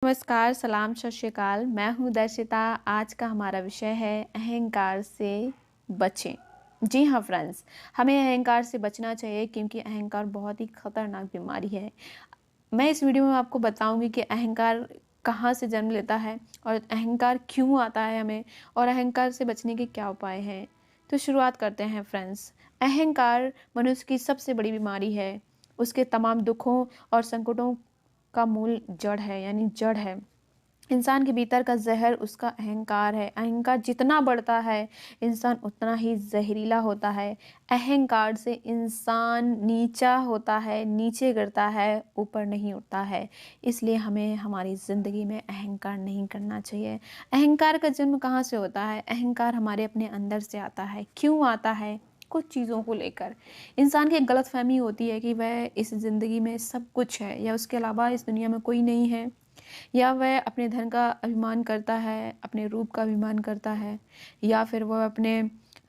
नमस्कार, सलाम, सत श्री अकाल। मैं हूँ दर्शिता। आज का हमारा विषय है अहंकार से बचें। जी हाँ फ्रेंड्स, हमें अहंकार से बचना चाहिए क्योंकि अहंकार बहुत ही खतरनाक बीमारी है। मैं इस वीडियो में आपको बताऊंगी कि अहंकार कहाँ से जन्म लेता है और अहंकार क्यों आता है हमें और अहंकार से बचने के क्या उपाय हैं। तो शुरुआत करते हैं फ्रेंड्स। अहंकार मनुष्य की सबसे बड़ी बीमारी है। उसके तमाम दुखों और संकटों का मूल जड़ है, यानी जड़ है। इंसान के भीतर का जहर उसका अहंकार है। अहंकार जितना बढ़ता है इंसान उतना ही जहरीला होता है। अहंकार से इंसान नीचा होता है, नीचे गिरता है, ऊपर नहीं उठता है। इसलिए हमें हमारी ज़िंदगी में अहंकार नहीं करना चाहिए। अहंकार का जन्म कहाँ से होता है? अहंकार हमारे अपने अंदर से आता है। क्यों आता है? कुछ चीज़ों को लेकर इंसान की एक गलतफहमी होती है कि वह इस ज़िंदगी में सब कुछ है या उसके अलावा इस दुनिया में कोई नहीं है, या वह अपने धन का अभिमान करता है, अपने रूप का अभिमान करता है, या फिर वह अपने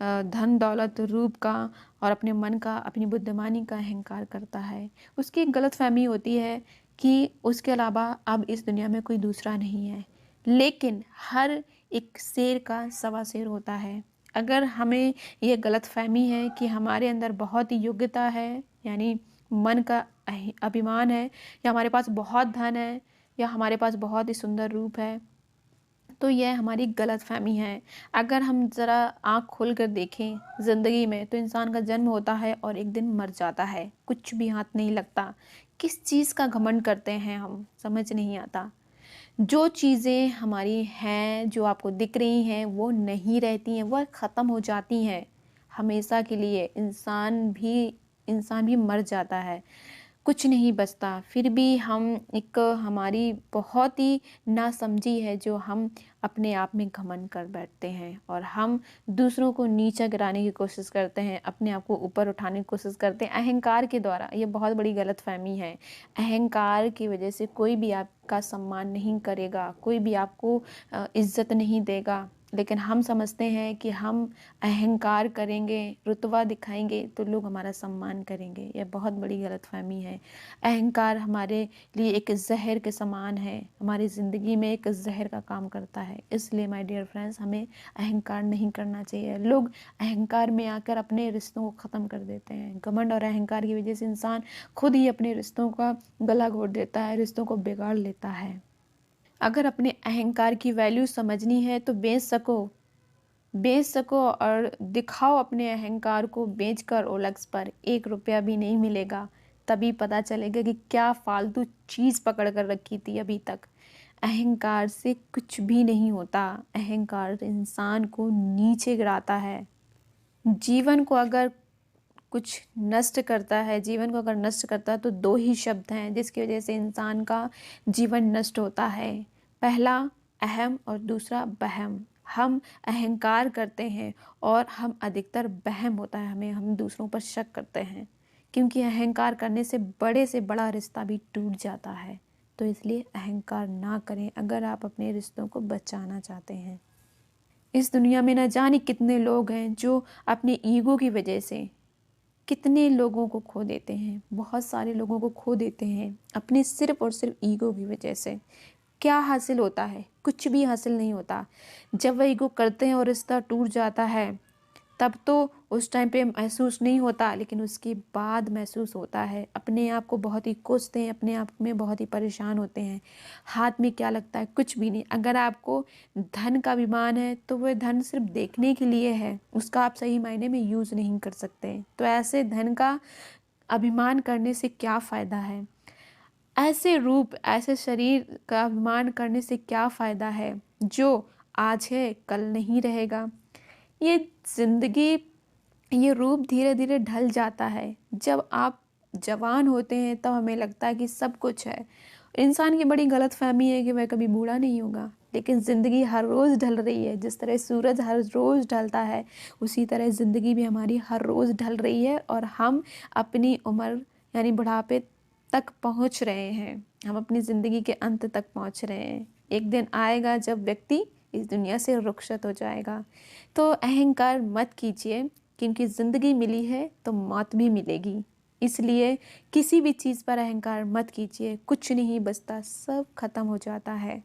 धन दौलत रूप का और अपने मन का, अपनी बुद्धिमानी का अहंकार करता है। उसकी एक गलतफहमी होती है कि उसके अलावा अब इस दुनिया में कोई दूसरा नहीं है। लेकिन हर एक शेर का सवा शेर होता है। अगर हमें ये गलतफहमी है कि हमारे अंदर बहुत ही योग्यता है, यानी मन का अभिमान है, या हमारे पास बहुत धन है, या हमारे पास बहुत ही सुंदर रूप है, तो यह हमारी गलतफहमी है। अगर हम ज़रा आँख खोल कर देखें ज़िंदगी में, तो इंसान का जन्म होता है और एक दिन मर जाता है। कुछ भी हाथ नहीं लगता। किस चीज़ का घमंड करते हैं हम, समझ नहीं आता। जो चीज़ें हमारी हैं, जो आपको दिख रही हैं, वो नहीं रहती हैं, वह ख़त्म हो जाती हैं हमेशा के लिए। इंसान भी मर जाता है, कुछ नहीं बचता। फिर भी हम एक हमारी बहुत ही नासमझी है जो हम अपने आप में घमंड कर बैठते हैं और हम दूसरों को नीचा गिराने की कोशिश करते हैं, अपने आप को ऊपर उठाने की कोशिश करते हैं अहंकार के द्वारा। ये बहुत बड़ी गलतफहमी है। अहंकार की वजह से कोई भी आपका सम्मान नहीं करेगा, कोई भी आपको इज्जत नहीं देगा। लेकिन हम समझते हैं कि हम अहंकार करेंगे, रुतबा दिखाएंगे तो लोग हमारा सम्मान करेंगे। यह बहुत बड़ी गलतफहमी है। अहंकार हमारे लिए एक जहर के समान है, हमारी ज़िंदगी में एक जहर का काम करता है। इसलिए माय डियर फ्रेंड्स, हमें अहंकार नहीं करना चाहिए। लोग अहंकार में आकर अपने रिश्तों को ख़त्म कर देते हैं। घमंड और अहंकार की वजह से इंसान खुद ही अपने रिश्तों का गला घोट देता है, रिश्तों को बिगाड़ लेता है। अगर अपने अहंकार की वैल्यू समझनी है तो बेच सको और दिखाओ अपने अहंकार को। बेचकर ओलक्स पर 1 रुपया भी नहीं मिलेगा। तभी पता चलेगा कि क्या फालतू चीज़ पकड़ कर रखी थी अभी तक। अहंकार से कुछ भी नहीं होता। अहंकार इंसान को नीचे गिराता है। जीवन को अगर कुछ नष्ट करता है, जीवन को अगर नष्ट करता है तो 2 ही शब्द हैं जिसकी वजह से इंसान का जीवन नष्ट होता है। पहला अहम और दूसरा बहम। हम अहंकार करते हैं और हम अधिकतर बहम होता है, हम दूसरों पर शक करते हैं, क्योंकि अहंकार करने से बड़ा रिश्ता भी टूट जाता है। तो इसलिए अहंकार ना करें अगर आप अपने रिश्तों को बचाना चाहते हैं। इस दुनिया में न जाने कितने लोग हैं जो अपने ईगो की वजह से कितने लोगों को खो देते हैं। बहुत सारे लोगों को खो देते हैं अपने सिर्फ और सिर्फ ईगो की वजह से। क्या हासिल होता है? कुछ भी हासिल नहीं होता। जब वह ईगो करते हैं और रिश्ता टूट जाता है, तब तो उस टाइम पे महसूस नहीं होता, लेकिन उसके बाद महसूस होता है। अपने आप को बहुत ही कोसते हैं, अपने आप में बहुत ही परेशान होते हैं। हाथ में क्या लगता है? कुछ भी नहीं। अगर आपको धन का अभिमान है तो वह धन सिर्फ देखने के लिए है, उसका आप सही मायने में यूज़ नहीं कर सकते। तो ऐसे धन का अभिमान करने से क्या फ़ायदा है? ऐसे रूप, ऐसे शरीर का अभिमान करने से क्या फ़ायदा है जो आज है कल नहीं रहेगा। ये ज़िंदगी, ये रूप धीरे धीरे ढल जाता है। जब आप जवान होते हैं तब हमें लगता है कि सब कुछ है। इंसान की बड़ी गलतफहमी है कि वह कभी बूढ़ा नहीं होगा, लेकिन ज़िंदगी हर रोज़ ढल रही है। जिस तरह सूरज हर रोज़ ढलता है, उसी तरह ज़िंदगी भी हमारी हर रोज़ ढल रही है और हम अपनी उम्र यानी बुढ़ापे तक पहुंच रहे हैं। हम अपनी ज़िंदगी के अंत तक पहुंच रहे हैं। एक दिन आएगा जब व्यक्ति इस दुनिया से रुखसत हो जाएगा। तो अहंकार मत कीजिए, क्योंकि ज़िंदगी मिली है तो मौत भी मिलेगी। इसलिए किसी भी चीज़ पर अहंकार मत कीजिए, कुछ नहीं बचता, सब खत्म हो जाता है।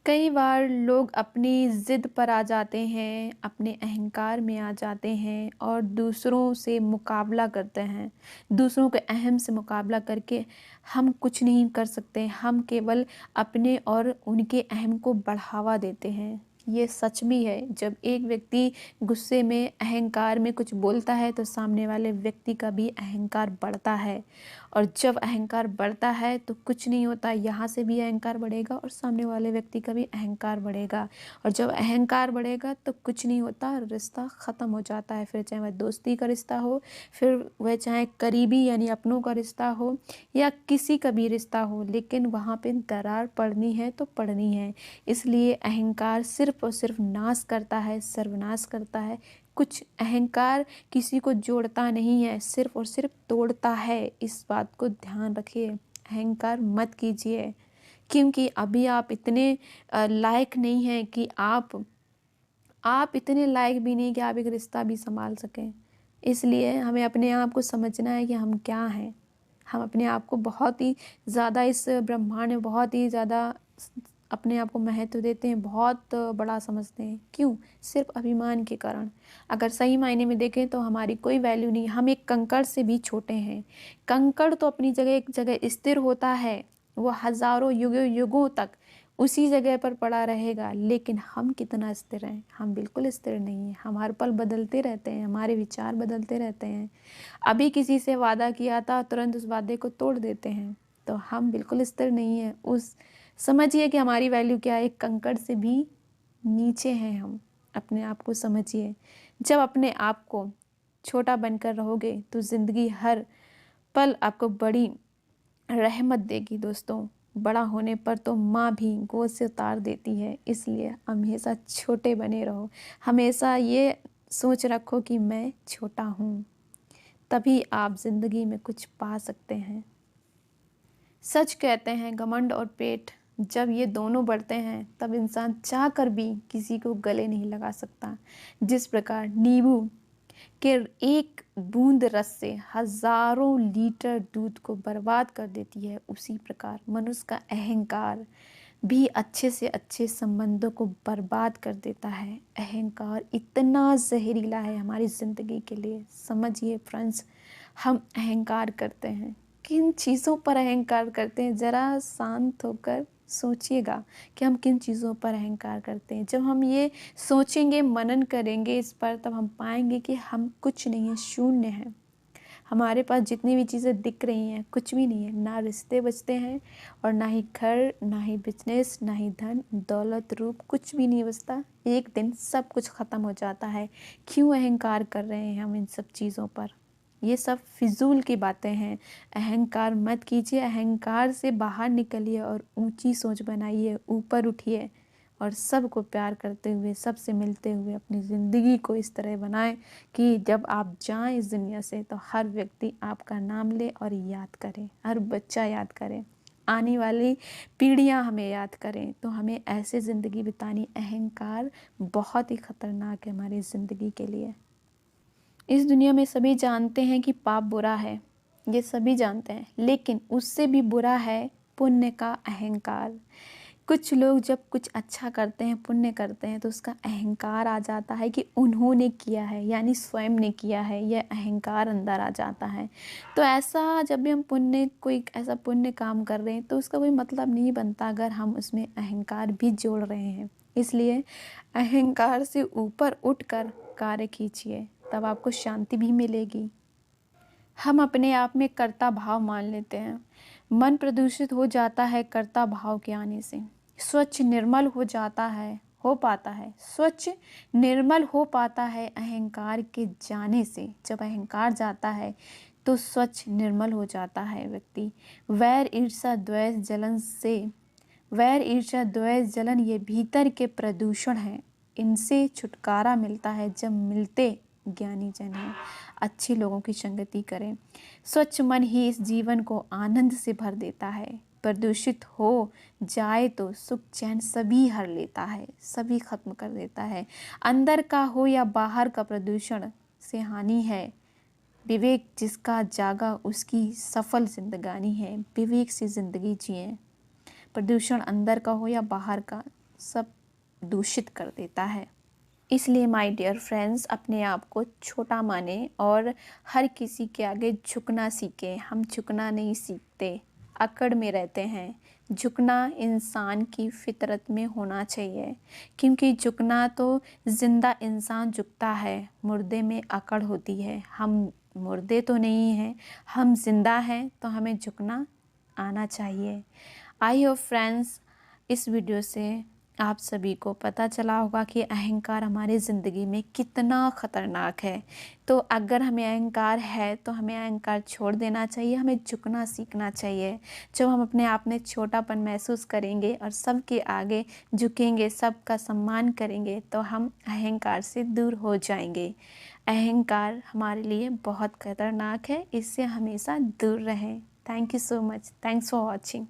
कई बार लोग अपनी ज़िद पर आ जाते हैं, अपने अहंकार में आ जाते हैं और दूसरों से मुकाबला करते हैं। दूसरों के अहम से मुकाबला करके हम कुछ नहीं कर सकते, हम केवल अपने और उनके अहम को बढ़ावा देते हैं। ये सच भी है, जब एक व्यक्ति गुस्से में, अहंकार में कुछ बोलता है तो सामने वाले व्यक्ति का भी अहंकार बढ़ता है। और जब अहंकार बढ़ता है तो कुछ नहीं होता, यहाँ से भी अहंकार बढ़ेगा और सामने वाले व्यक्ति का भी अहंकार बढ़ेगा। और जब अहंकार बढ़ेगा तो कुछ नहीं होता, रिश्ता ख़त्म हो जाता है। फिर चाहे वह दोस्ती का रिश्ता हो, फिर वह चाहे करीबी यानी अपनों का रिश्ता हो या किसी का भी रिश्ता हो, लेकिन वहाँ पे दरार पड़नी है तो पड़नी है। इसलिए अहंकार सिर्फ़ और सिर्फ नाश करता है, सर्वनाश करता है। कुछ अहंकार किसी को जोड़ता नहीं है, सिर्फ़ और सिर्फ तोड़ता है। इस बात को ध्यान रखिए, अहंकार मत कीजिए, क्योंकि अभी आप इतने लायक नहीं हैं कि आप इतने लायक भी नहीं कि आप एक रिश्ता भी सँभाल सकें। इसलिए हमें अपने आप को समझना है कि हम क्या हैं। हम अपने आप को बहुत ही ज़्यादा इस ब्रह्मांड में बहुत ही ज़्यादा अपने आप को महत्व देते हैं, बहुत बड़ा समझते हैं। क्यों? सिर्फ़ अभिमान के कारण। अगर सही मायने में देखें तो हमारी कोई वैल्यू नहीं, हम एक कंकड़ से भी छोटे हैं। कंकड़ तो अपनी जगह एक जगह स्थिर होता है, वो हज़ारों युगों युगों तक उसी जगह पर पड़ा रहेगा, लेकिन हम कितना स्थिर हैं? हम बिल्कुल स्थिर नहीं हैं। हम हर पल बदलते रहते हैं, हमारे विचार बदलते रहते हैं। अभी किसी से वादा किया था, तुरंत उस वादे को तोड़ देते हैं। तो हम बिल्कुल स्थिर नहीं हैं। उस समझिए कि हमारी वैल्यू क्या है, एक कंकड़ से भी नीचे हैं हम। अपने आप को समझिए। जब अपने आप को छोटा बनकर रहोगे तो ज़िंदगी हर पल आपको बड़ी रहमत देगी दोस्तों। बड़ा होने पर तो माँ भी गोद से उतार देती है, इसलिए हमेशा छोटे बने रहो। हमेशा ये सोच रखो कि मैं छोटा हूँ, तभी आप ज़िंदगी में कुछ पा सकते हैं। सच कहते हैं, घमंड और पेट जब ये दोनों बढ़ते हैं तब इंसान चाह कर भी किसी को गले नहीं लगा सकता। जिस प्रकार नींबू के एक बूंद रस से हजारों लीटर दूध को बर्बाद कर देती है, उसी प्रकार मनुष्य का अहंकार भी अच्छे से अच्छे संबंधों को बर्बाद कर देता है। अहंकार इतना जहरीला है हमारी ज़िंदगी के लिए। समझिए फ्रेंड्स, हम अहंकार करते हैं, किन चीज़ों पर अहंकार करते हैं? ज़रा शांत होकर सोचिएगा कि हम किन चीज़ों पर अहंकार करते हैं। जब हम ये सोचेंगे, मनन करेंगे इस पर, तब हम पाएंगे कि हम कुछ नहीं है, शून्य हैं। हमारे पास जितनी भी चीज़ें दिख रही हैं कुछ भी नहीं है, ना रिश्ते बचते हैं और ना ही घर, ना ही बिजनेस, ना ही धन दौलत रूप, कुछ भी नहीं बचता। एक दिन सब कुछ ख़त्म हो जाता है। क्यों अहंकार कर रहे हैं हम इन सब चीज़ों पर? ये सब फिजूल की बातें हैं। अहंकार मत कीजिए, अहंकार से बाहर निकलिए और ऊंची सोच बनाइए, ऊपर उठिए और सबको प्यार करते हुए, सबसे मिलते हुए अपनी ज़िंदगी को इस तरह बनाएं कि जब आप जाएं इस दुनिया से तो हर व्यक्ति आपका नाम ले और याद करे, हर बच्चा याद करे, आने वाली पीढ़ियां हमें याद करें। तो हमें ऐसे ज़िंदगी बितानी। अहंकार बहुत ही ख़तरनाक है हमारी ज़िंदगी के लिए। इस दुनिया में सभी जानते हैं कि पाप बुरा है, ये सभी जानते हैं, लेकिन उससे भी बुरा है पुण्य का अहंकार। कुछ लोग जब कुछ अच्छा करते हैं, पुण्य करते हैं, तो उसका अहंकार आ जाता है कि उन्होंने किया है, यानी स्वयं ने किया है, यह अहंकार अंदर आ जाता है। तो ऐसा जब भी हम कोई ऐसा पुण्य काम कर रहे हैं तो उसका कोई मतलब नहीं बनता अगर हम उसमें अहंकार भी जोड़ रहे हैं। इसलिए अहंकार से ऊपर उठकर कार्य कीजिए, तब आपको शांति भी मिलेगी। हम अपने आप में कर्ता भाव मान लेते हैं। मन प्रदूषित हो जाता है कर्ता भाव के आने से। स्वच्छ निर्मल हो जाता है, हो पाता है, स्वच्छ निर्मल हो पाता है अहंकार के जाने से। जब अहंकार जाता है तो स्वच्छ निर्मल हो जाता है व्यक्ति। वैर ईर्ष्या द्वेष जलन ये भीतर के प्रदूषण हैं। इनसे छुटकारा मिलता है जब मिलते ज्ञानी जन हैं, अच्छे लोगों की संगति करें। स्वच्छ मन ही इस जीवन को आनंद से भर देता है। प्रदूषित हो जाए तो सुख चैन सभी हर लेता है, सभी खत्म कर देता है। अंदर का हो या बाहर का प्रदूषण से हानि है, विवेक जिसका जागा उसकी सफल जिंदगानी है। विवेक से ज़िंदगी जिएं। प्रदूषण अंदर का हो या बाहर का, सब दूषित कर देता है। इसलिए माय डियर फ्रेंड्स, अपने आप को छोटा माने और हर किसी के आगे झुकना सीखें। हम झुकना नहीं सीखते, अकड़ में रहते हैं। झुकना इंसान की फितरत में होना चाहिए, क्योंकि झुकना तो ज़िंदा इंसान झुकता है, मुर्दे में अकड़ होती है। हम मुर्दे तो नहीं हैं, हम ज़िंदा हैं, तो हमें झुकना आना चाहिए। आई होप फ्रेंड्स, इस वीडियो से आप सभी को पता चला होगा कि अहंकार हमारी ज़िंदगी में कितना ख़तरनाक है। तो अगर हमें अहंकार है तो हमें अहंकार छोड़ देना चाहिए, हमें झुकना सीखना चाहिए। जब हम अपने आप में छोटापन महसूस करेंगे और सबके आगे झुकेंगे, सबका सम्मान करेंगे, तो हम अहंकार से दूर हो जाएंगे। अहंकार हमारे लिए बहुत ख़तरनाक है, इससे हमेशा दूर रहें। Thank you so much. Thanks for watching.